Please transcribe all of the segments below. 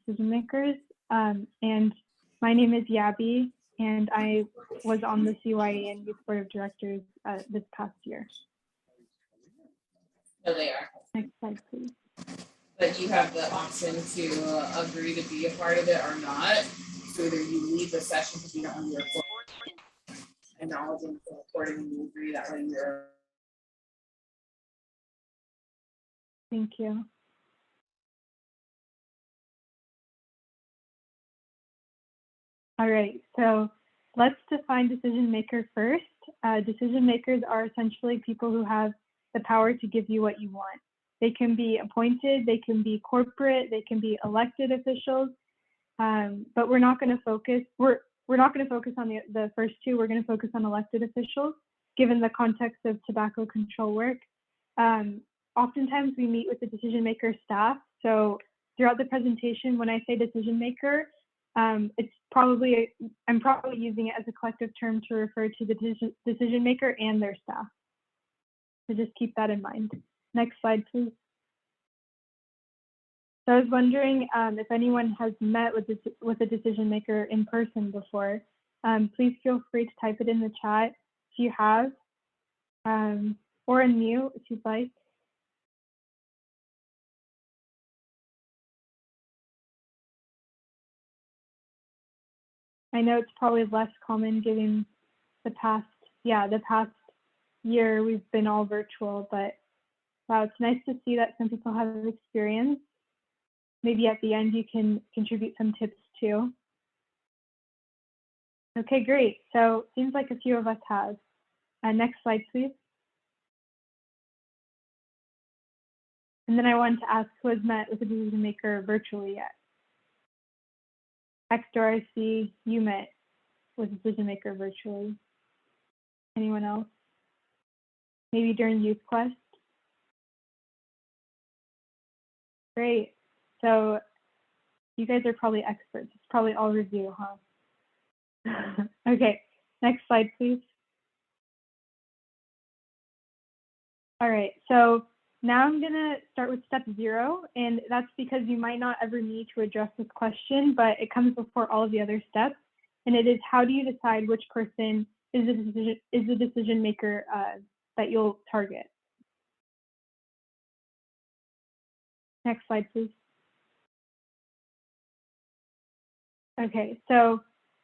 decision makers. And my name is Yabi, and I was on the CYA and Youth Board of Directors this past year. No, they are. Next slide, please. But you have the option to agree to be a part of it or not. So either you leave the session because you don't want to be recording, acknowledging the recording, and you agree that way you're. Thank you. All right, so let's define decision maker first. Decision makers are essentially people who have the power to give you what you want. They can be appointed, they can be corporate, they can be elected officials, but we're not going to focus. We're not going to focus on the first two. We're going to focus on elected officials, given the context of tobacco control work. Oftentimes, we meet with the decision maker staff. So throughout the presentation, when I say decision maker, I'm probably using it as a collective term to refer to the decision maker and their staff. So just keep that in mind. Next slide, please. So I was wondering if anyone has met with a decision maker in person before. Please feel free to type it in the chat if you have, or unmute if you'd like. I know it's probably less common given the past year we've been all virtual, but wow, it's nice to see that some people have experience. Maybe at the end you can contribute some tips too. Okay, great. So seems like a few of us have. Next slide, please. And then I wanted to ask who has met with a decision maker virtually yet. Hector, I see you met with a decision maker virtually. Anyone else? Maybe during Youth Quest? Great. So you guys are probably experts. It's probably all review, huh? Okay, next slide, please. All right, so now I'm gonna start with step 0, and that's because you might not ever need to address this question, but it comes before all of the other steps, and it is how do you decide which person is the decision maker that you'll target. Next slide, please. Okay, so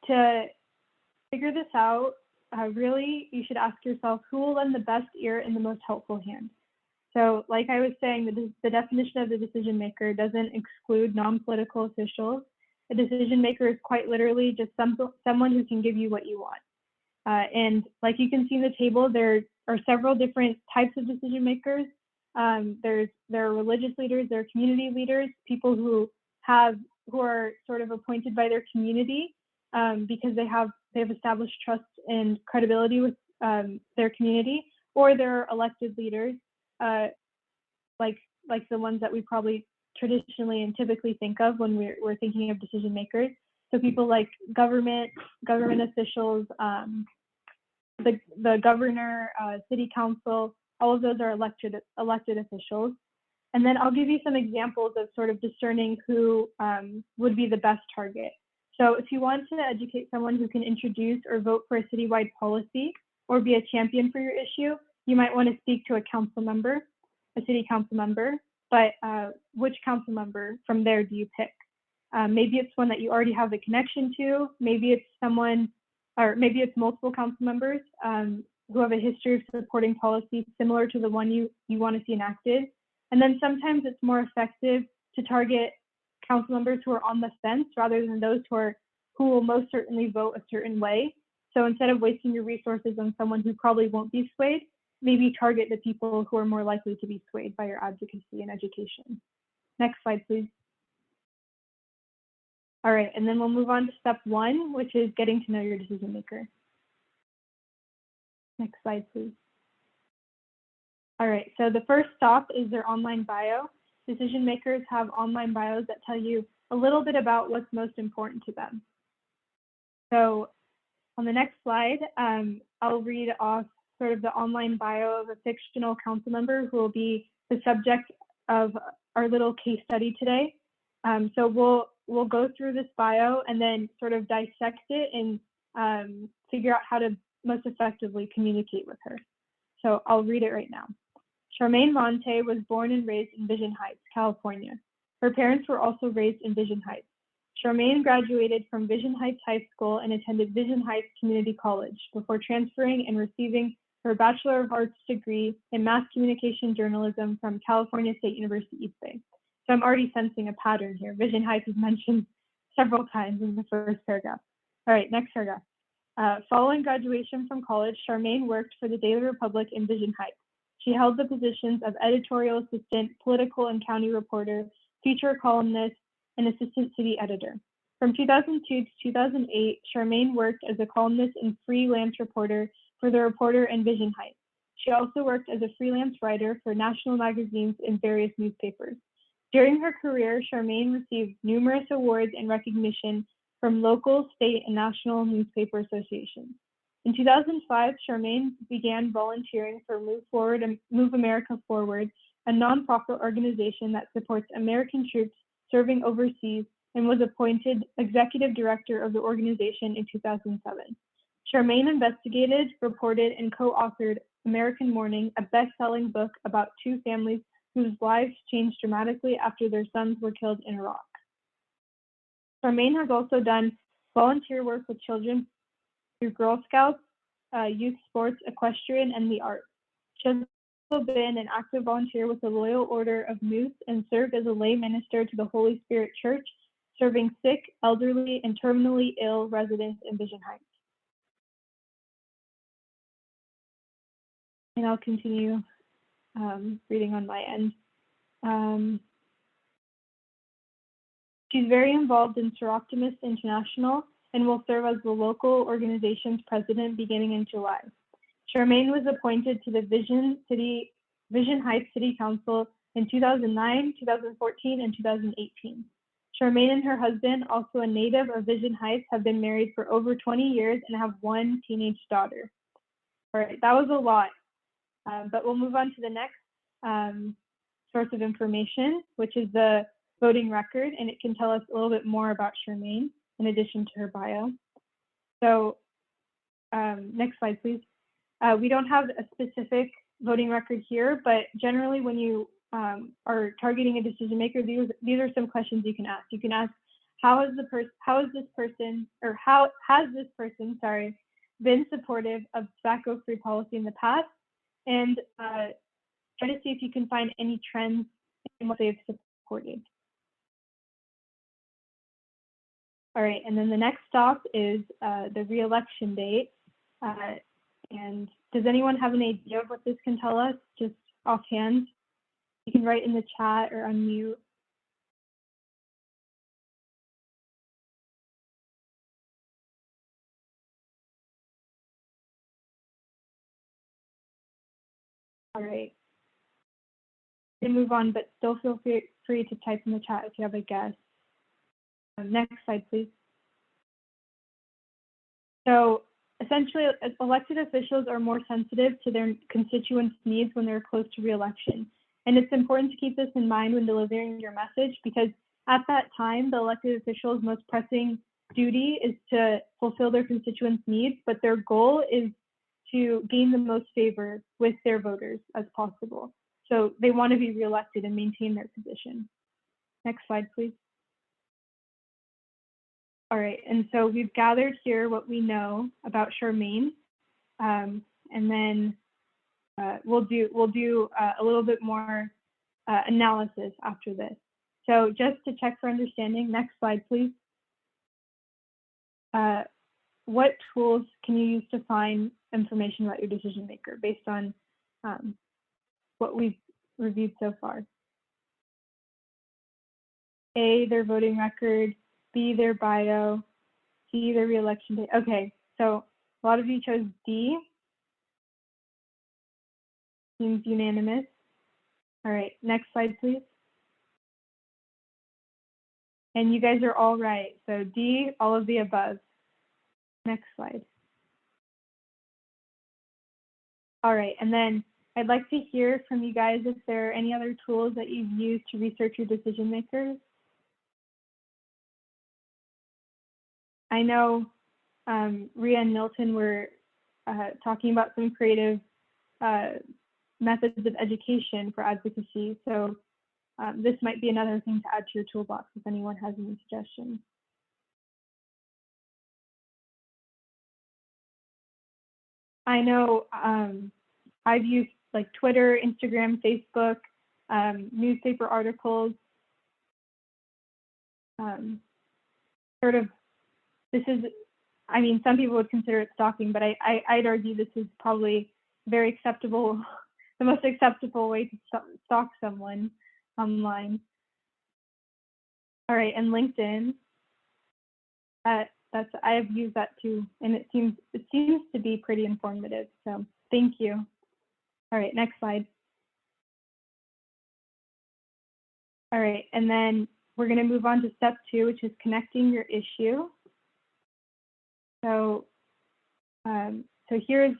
to figure this out, really, you should ask yourself who will lend the best ear and the most helpful hand. So like I was saying, the definition of the decision maker doesn't exclude non-political officials. A decision maker is quite literally just someone who can give you what you want. And like you can see in the table, there are several different types of decision makers. There are religious leaders, there are community leaders, people who are sort of appointed by their community because they have established trust and credibility with their community, or they're elected leaders, like the ones that we probably traditionally and typically think of when we're thinking of decision makers. So people like government officials, the governor, city council, all of those are elected officials. And then I'll give you some examples of sort of discerning who would be the best target. So if you want to educate someone who can introduce or vote for a citywide policy or be a champion for your issue, you might want to speak to a city council member, but which council member from there do you pick? Maybe it's one that you already have a connection to, maybe it's someone, or maybe it's multiple council members who have a history of supporting policies similar to the one you want to see enacted. And then sometimes it's more effective to target council members who are on the fence rather than those who will most certainly vote a certain way. So instead of wasting your resources on someone who probably won't be swayed, maybe target the people who are more likely to be swayed by your advocacy and education. Next slide, please. All right, and then we'll move on to step 1, which is getting to know your decision maker. Next slide, please. All right, so the first stop is their online bio. Decision makers have online bios that tell you a little bit about what's most important to them. So on the next slide, I'll read off sort of the online bio of a fictional council member who will be the subject of our little case study today. So we'll go through this bio and then sort of dissect it and figure out how to most effectively communicate with her. So I'll read it right now. Charmaine Monte was born and raised in Vision Heights, California. Her parents were also raised in Vision Heights. Charmaine graduated from Vision Heights High School and attended Vision Heights Community College before transferring and receiving her Bachelor of Arts degree in Mass Communication Journalism from California State University East Bay. So I'm already sensing a pattern here. Vision Heights is mentioned several times in the first paragraph. All right, next paragraph. Following graduation from college, Charmaine worked for the Daily Republic in Vision Heights. She held the positions of editorial assistant, political and county reporter, feature columnist, and assistant city editor. From 2002 to 2008, Charmaine worked as a columnist and freelance reporter for The Reporter and Vision Heights. She also worked as a freelance writer for national magazines and various newspapers. During her career, Charmaine received numerous awards and recognition from local, state, and national newspaper associations. In 2005, Charmaine began volunteering for Move America Forward, a nonprofit organization that supports American troops serving overseas, and was appointed executive director of the organization in 2007. Charmaine investigated, reported, and co-authored American Morning, a best-selling book about two families whose lives changed dramatically after their sons were killed in Iraq. Charmaine has also done volunteer work with children through Girl Scouts, youth sports, equestrian, and the arts. She has also been an active volunteer with the Loyal Order of Moose and served as a lay minister to the Holy Spirit Church, serving sick, elderly, and terminally ill residents in Vision Heights. And I'll continue reading on my end. She's very involved in Seroptimus International and will serve as the local organization's president beginning in July. Charmaine was appointed to the Vision Heights City Council in 2009, 2014, and 2018. Charmaine and her husband, also a native of Vision Heights, have been married for over 20 years and have one teenage daughter. All right, that was a lot, but we'll move on to the next source of information, which is the voting record, and it can tell us a little bit more about Charmaine in addition to her bio. So next slide, please. We don't have a specific voting record here, but generally when you are targeting a decision maker, these are some questions you can ask. You can ask, how has this person been supportive of tobacco-free policy in the past, and try to see if you can find any trends in what they've supported. All right, and then the next stop is the re-election date. And does anyone have an idea of what this can tell us, just offhand? You can write in the chat or unmute. All right. We can move on, but still feel free to type in the chat if you have a guess. Next slide, please. So essentially, elected officials are more sensitive to their constituents' needs when they're close to re-election. And it's important to keep this in mind when delivering your message, because at that time, the elected officials' most pressing duty is to fulfill their constituents' needs, but their goal is to gain the most favor with their voters as possible. So they want to be re-elected and maintain their position. Next slide, please. All right, and so we've gathered here what we know about Charmaine, and then we'll do a little bit more analysis after this. So just to check for understanding, next slide, please. What tools can you use to find information about your decision maker based on what we've reviewed so far? A, their voting record, B, their bio, C, their re-election date. Okay, so a lot of you chose D. Seems unanimous. All right, next slide, please. And you guys are all right. So D, all of the above. Next slide. All right, and then I'd like to hear from you guys if there are any other tools that you've used to research your decision makers. I know Rhea and Milton were talking about some creative methods of education for advocacy. So this might be another thing to add to your toolbox if anyone has any suggestions. I know I've used like Twitter, Instagram, Facebook, newspaper articles. Sort of, this is, I mean, some people would consider it stalking, but I'd argue this is probably very acceptable, the most acceptable way to stalk someone online. All right, and LinkedIn. I have used that too, and it seems to be pretty informative. So thank you. All right, next slide. All right, and then we're going to move on to step 2, which is connecting your issue. So, so here's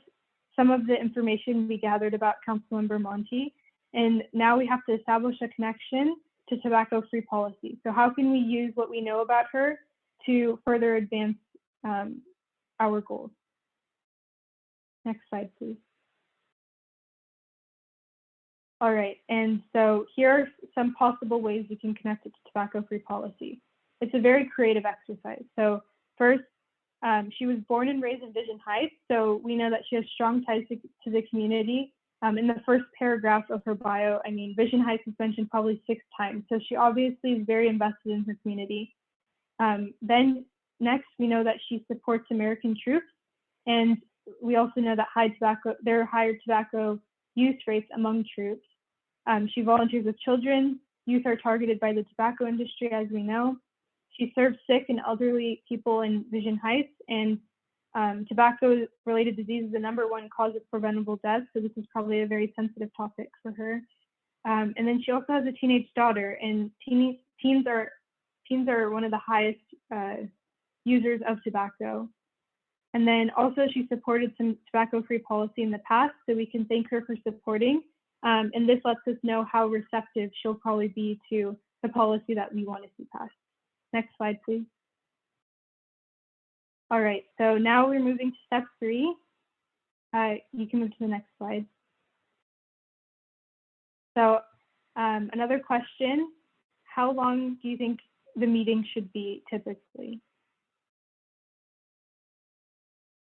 some of the information we gathered about Councilmember Monti, and now we have to establish a connection to tobacco-free policy. So how can we use what we know about her to further advance our goals? Next slide, please. All right, and so here are some possible ways you can connect it to tobacco-free policy. It's a very creative exercise. So first, she was born and raised in Vision Heights, so we know that she has strong ties to the community. In the first paragraph of her bio, I mean, Vision Heights is mentioned probably 6 times, so she obviously is very invested in her community. Then next, we know that she supports American troops, and we also know that there are higher tobacco use rates among troops. She volunteers with children. Youth are targeted by the tobacco industry, as we know. She serves sick and elderly people in Vision Heights, and tobacco-related disease is the #1 cause of preventable death, so this is probably a very sensitive topic for her. And then she also has a teenage daughter, and teens are one of the highest users of tobacco. And then also she supported some tobacco-free policy in the past, so we can thank her for supporting. And this lets us know how receptive she'll probably be to the policy that we want to see passed. Next slide, please. All right, so now we're moving to step 3. You can move to the next slide. So another question, how long do you think the meeting should be typically?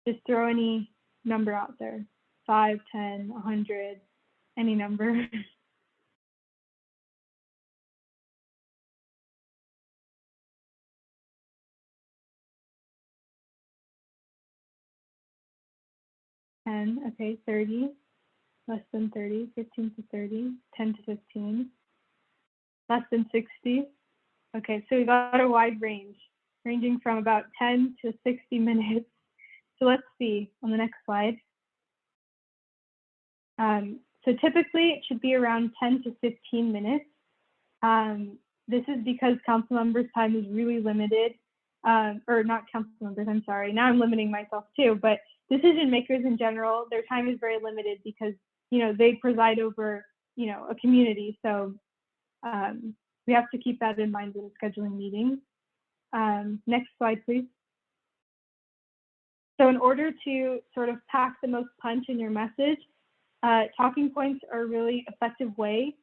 Just throw any number out there, 5, 10, 100, any number. Okay, 30, less than 30, 15 to 30, 10 to 15, less than 60. Okay, so we got a wide range, ranging from about 10 to 60 minutes. So let's see on the next slide. So typically it should be around 10 to 15 minutes. This is because council members' time is really limited, or not council members, I'm sorry. Now I'm limiting myself too, but decision makers in general, their time is very limited because, you know, they preside over, you know, a community. So we have to keep that in mind when scheduling meetings. Next slide, please. So in order to sort of pack the most punch in your message, talking points are a really effective way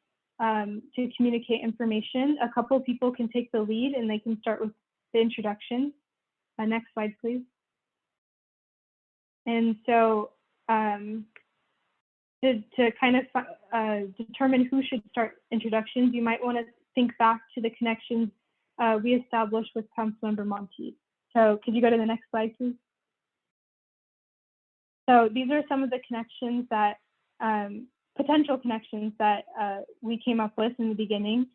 to communicate information. A couple people can take the lead and they can start with the introduction. Next slide, please. And so to kind of determine who should start introductions, you might want to think back to the connections we established with Councilmember Monti. So could you go to the next slide, please? So these are some of the connections that, potential connections that we came up with in the beginning.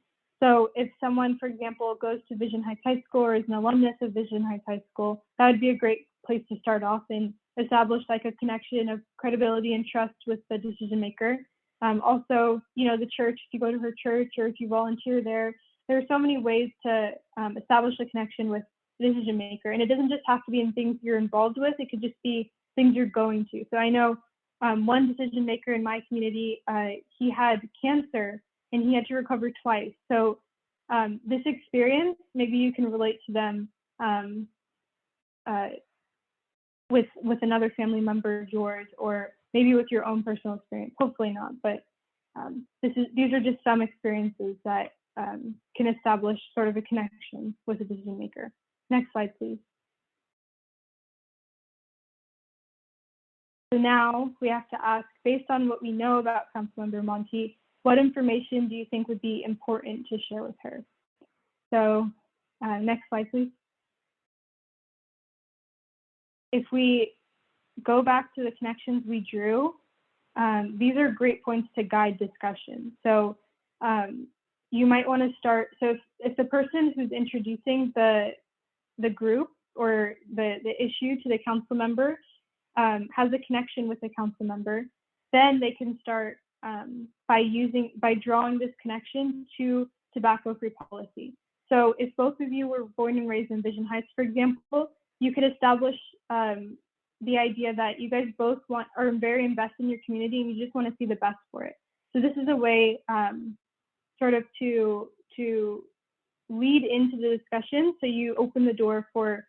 So if someone, for example, goes to Vision Heights High School or is an alumnus of Vision Heights High School, that would be a great place to start off and establish like a connection of credibility and trust with the decision maker. Also, you know, the church, if you go to her church or if you volunteer there are so many ways to establish a connection with the decision maker. And it doesn't just have to be in things you're involved with, it could just be things you're going to. So I know one decision maker in my community, he had cancer and he had to recover twice. So this experience, maybe you can relate to them with another family member of yours, or maybe with your own personal experience. Hopefully not, but these are just some experiences that can establish sort of a connection with a decision maker. Next slide, please. So now we have to ask, based on what we know about Councilmember Monti, what information do you think would be important to share with her? So next slide, please. If we go back to the connections we drew, these are great points to guide discussion. So you might want to start, so if the person who's introducing the group or the issue to the council member has a connection with the council member, then they can start by drawing this connection to tobacco-free policy. So if both of you were born and raised in Vision Heights, for example, you could establish the idea that you guys both are very invested in your community and you just want to see the best for it. So this is a way sort of to lead into the discussion, so you open the door for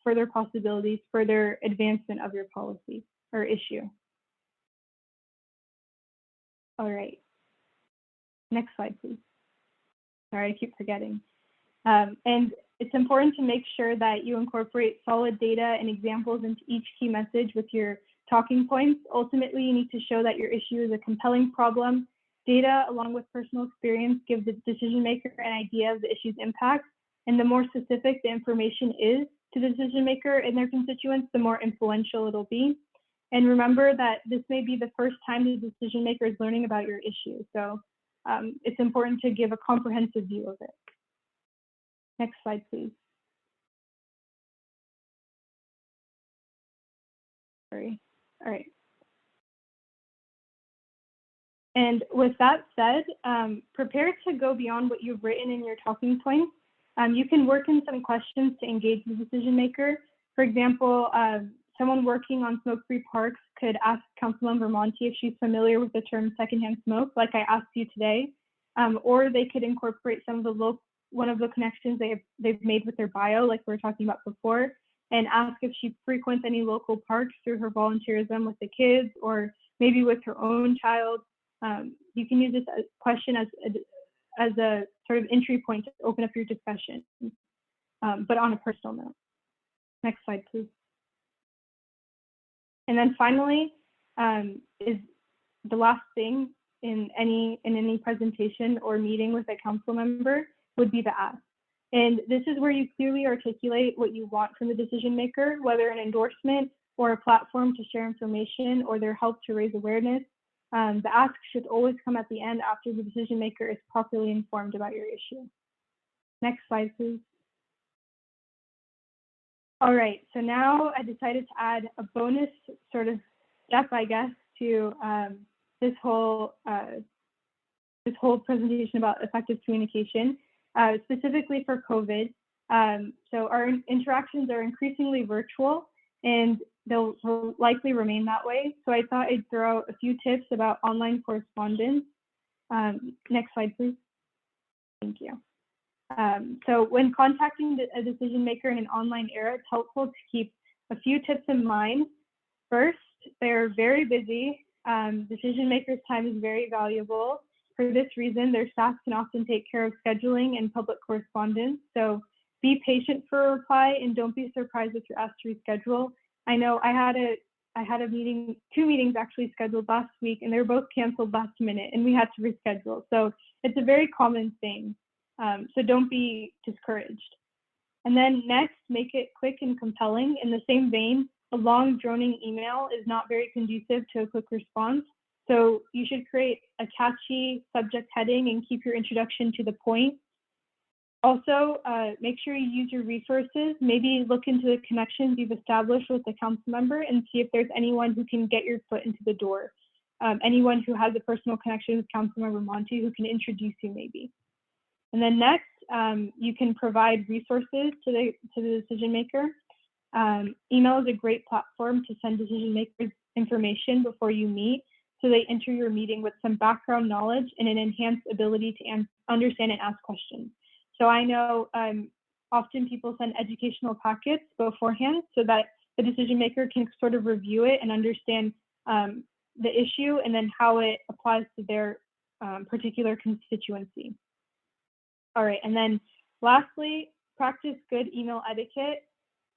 further possibilities, further advancement of your policy or issue. All right, next slide, please. Sorry, I keep forgetting. And it's important to make sure that you incorporate solid data and examples into each key message with your talking points. Ultimately, you need to show that your issue is a compelling problem. Data, along with personal experience, give the decision maker an idea of the issue's impact. And the more specific the information is to the decision maker and their constituents, the more influential it'll be. And remember that this may be the first time the decision maker is learning about your issue. So it's important to give a comprehensive view of it. Next slide, please. Sorry. All right. And with that said, prepare to go beyond what you've written in your talking points. You can work in some questions to engage the decision maker. For example, someone working on smoke-free parks could ask Councilmember Monti if she's familiar with the term secondhand smoke, like I asked you today, or they could incorporate some of the one of the connections they've made with their bio, like we were talking about before, and ask if she frequents any local parks through her volunteerism with the kids, or maybe with her own child. You can use this question as a sort of entry point to open up your discussion, but on a personal note. Next slide, please. And then finally, is the last thing in any presentation or meeting with a council member would be the ask. And this is where you clearly articulate what you want from the decision maker, whether an endorsement or a platform to share information or their help to raise awareness. The ask should always come at the end after the decision maker is properly informed about your issue. Next slide, please. All right, so now I decided to add a bonus sort of step, I guess, to this whole presentation about effective communication, specifically for COVID. So our interactions are increasingly virtual, and they'll likely remain that way. So I thought I'd throw out a few tips about online correspondence. Next slide, please. Thank you. So when contacting a decision maker in an online era, it's helpful to keep a few tips in mind. First, they're very busy. Decision makers' time is very valuable. For this reason, their staff can often take care of scheduling and public correspondence. So be patient for a reply and don't be surprised if you're asked to reschedule. I know I had a meeting, 2 meetings actually scheduled last week, and they were both canceled last minute, and we had to reschedule. So it's a very common thing. So don't be discouraged. And then next, make it quick and compelling. In the same vein, a long droning email is not very conducive to a quick response. So you should create a catchy subject heading and keep your introduction to the point. Also, make sure you use your resources. Maybe look into the connections you've established with the council member and see if there's anyone who can get your foot into the door. Anyone who has a personal connection with Councilmember Monti who can introduce you maybe. And then next, you can provide resources to the decision maker. Email is a great platform to send decision makers information before you meet, so they enter your meeting with some background knowledge and an enhanced ability to understand and ask questions. So I know often people send educational packets beforehand so that the decision maker can sort of review it and understand the issue and then how it applies to their particular constituency. All right, and then lastly, practice good email etiquette.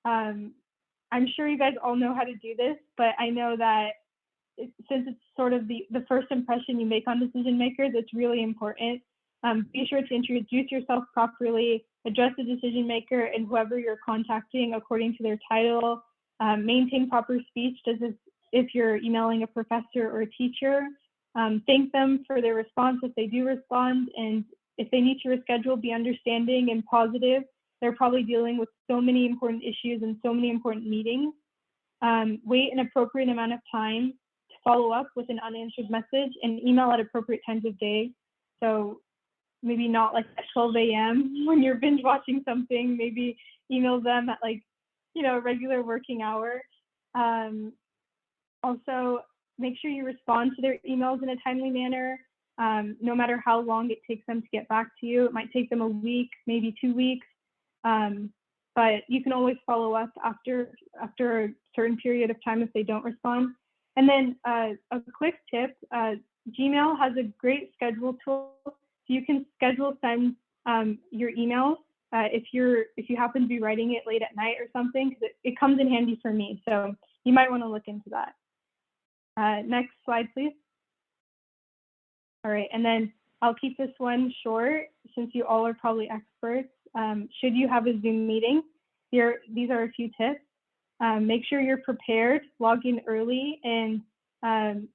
I'm sure you guys all know how to do this, but I know that since it's sort of the first impression you make on decision makers, it's really important. Be sure to introduce yourself properly, address the decision maker and whoever you're contacting according to their title, maintain proper speech, just as if you're emailing a professor or a teacher. Thank them for their response if they do respond, and if they need to reschedule, be understanding and positive. They're probably dealing with so many important issues and so many important meetings. Wait an appropriate amount of time to follow up with an unanswered message and email at appropriate times of day. So maybe not like at 12 a.m. when you're binge watching something, maybe email them at like, a regular working hour. Also, make sure you respond to their emails in a timely manner, no matter how long it takes them to get back to you. It might take them a week, maybe 2 weeks, but you can always follow up after a certain period of time if they don't respond. And then a quick tip, Gmail has a great schedule tool. So you can schedule send your emails if you happen to be writing it late at night or something, because it comes in handy for me. So you might want to look into that. Next slide, please. All right, and then I'll keep this one short since you all are probably experts. Should you have a Zoom meeting, these are a few tips. Make sure you're prepared, log in early, and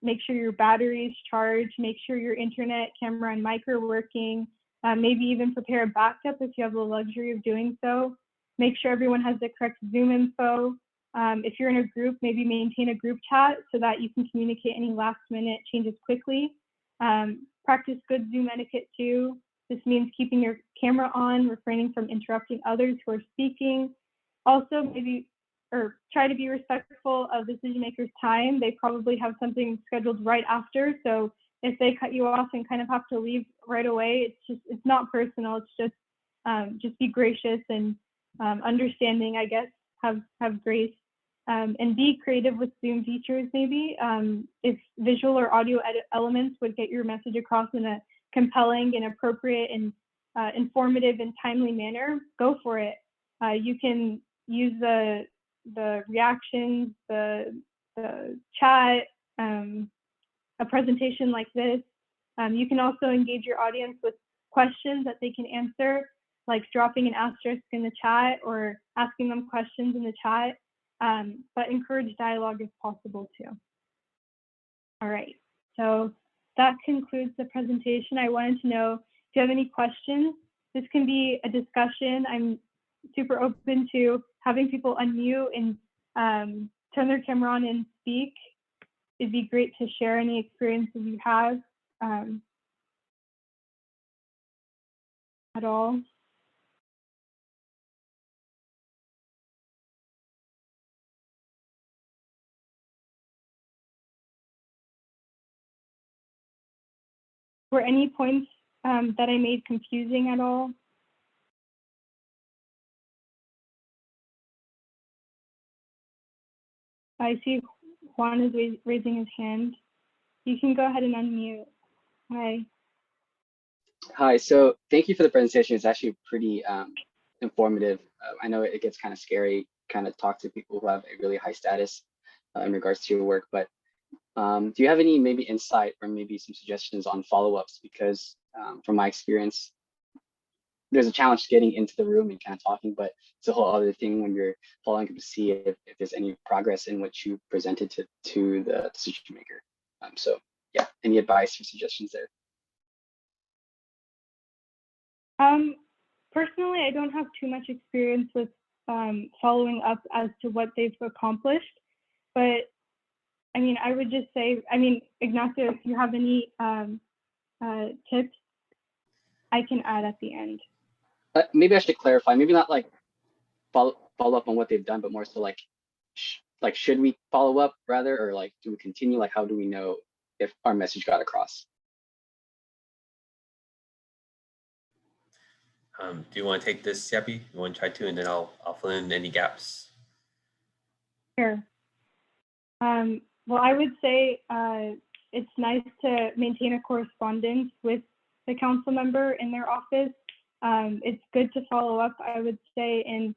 make sure your battery is charged, make sure your internet, camera, and mic are working. Maybe even prepare a backup if you have the luxury of doing so. Make sure everyone has the correct Zoom info. If you're in a group, maybe maintain a group chat so that you can communicate any last minute changes quickly. Practice good Zoom etiquette too. This means keeping your camera on, refraining from interrupting others who are speaking. Also, try to be respectful of decision makers' time. They probably have something scheduled right after. So if they cut you off and kind of have to leave right away, it's not personal. It's just be gracious and understanding, I guess, have grace. And be creative with Zoom features maybe. If visual or audio elements would get your message across in a compelling and appropriate and informative and timely manner, go for it. You can use the reactions, the chat, a presentation like this. You can also engage your audience with questions that they can answer, like dropping an asterisk in the chat or asking them questions in the chat, but encourage dialogue if possible too. All right, so that concludes the presentation. I wanted to know if you have any questions. This can be a discussion. I'm super open to having people unmute and turn their camera on and speak. It'd be great to share any experiences you have at all. Were any points that I made confusing at all? I see Juan is raising his hand. You can go ahead and unmute. Hi. Hi, so thank you for the presentation. It's actually pretty informative. I know it gets kind of scary, kind of talk to people who have a really high status in regards to your work, but do you have any maybe insight or maybe some suggestions on follow-ups? Because from my experience, there's a challenge getting into the room and kind of talking, but it's a whole other thing when you're following up to see if there's any progress in what you presented to the decision maker. So yeah, any advice or suggestions there? Personally, I don't have too much experience with following up as to what they've accomplished, but I mean, I would just say, Ignacio, if you have any tips, I can add at the end. Maybe I should clarify, maybe not like follow up on what they've done, but more so like should we follow up rather, or like do we continue? Like, how do we know if our message got across? Do you want to take this, Yappy? You want to try to, and then I'll fill in any gaps. Sure. Well, I would say it's nice to maintain a correspondence with the council member in their office. It's good to follow up, I would say, and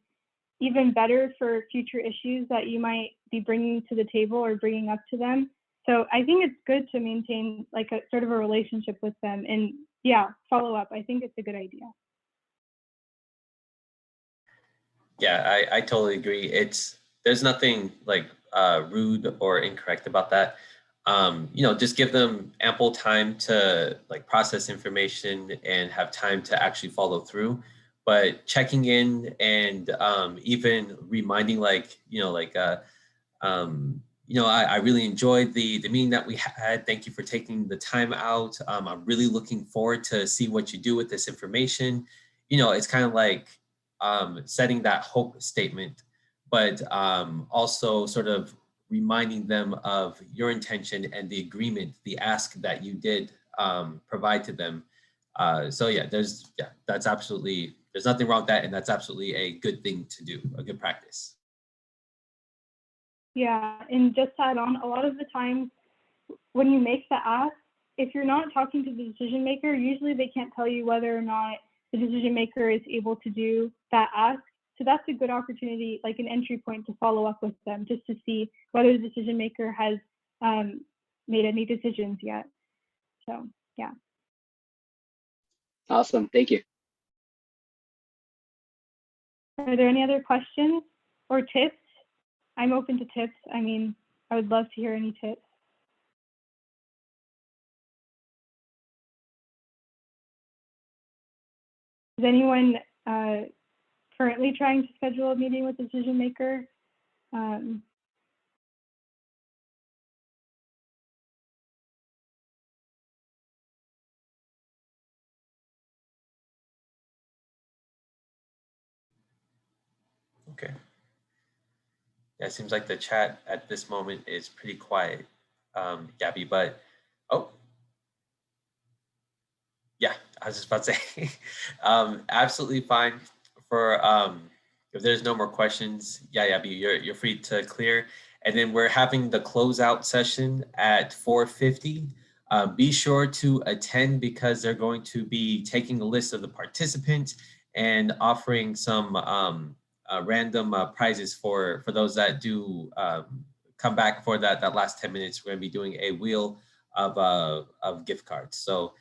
even better for future issues that you might be bringing to the table or bringing up to them. So I think it's good to maintain like a sort of a relationship with them and yeah, follow up. I think it's a good idea. Yeah, I totally agree. There's nothing like rude or incorrect about that. Just give them ample time to like process information and have time to actually follow through. But checking in and even reminding I really enjoyed the meeting that we had. Thank you for taking the time out. I'm really looking forward to see what you do with this information. It's kind of like setting that hope statement, but also sort of reminding them of your intention and the agreement, the ask that you did provide to them. That's absolutely, there's nothing wrong with that. And that's absolutely a good thing to do, a good practice. Yeah, and just to add on, a lot of the times when you make the ask, if you're not talking to the decision maker, usually they can't tell you whether or not the decision maker is able to do that ask. So that's a good opportunity, like an entry point to follow up with them, just to see whether the decision maker has made any decisions yet. So yeah. Awesome, thank you. Are there any other questions or tips? I'm open to tips. I mean, I would love to hear any tips. Is anyone currently trying to schedule a meeting with the decision maker? Okay. Yeah, it seems like the chat at this moment is pretty quiet, Gabby, but, oh. Yeah, I was just about to say, absolutely fine for, if there's no more questions, Gabby, you're free to clear. And then we're having the closeout session at 4:50. Be sure to attend because they're going to be taking a list of the participants and offering some random prizes for those that do come back for that last 10 minutes. We're going to be doing a wheel of gift cards. So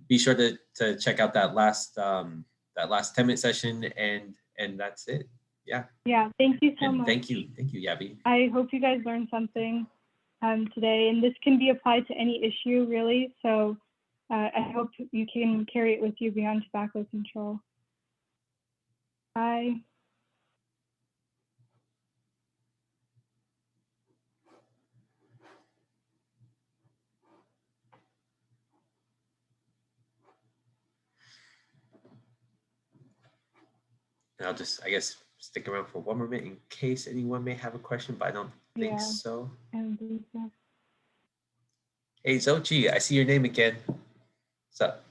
be sure to check out that last 10-minute session, and that's it. Yeah. Yeah. Thank you so much. Thank you, Yabby. I hope you guys learned something today, and this can be applied to any issue, really. So I hope you can carry it with you beyond tobacco control. Bye. And I'll just, I guess, stick around for one more minute in case anyone may have a question, but I don't think so. I don't think so. Hey, Zochi, I see your name again. What's up?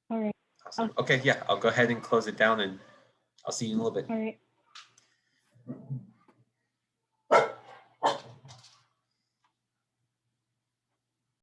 All right. Awesome. Okay, yeah, I'll go ahead and close it down, and I'll see you in a little bit. All right.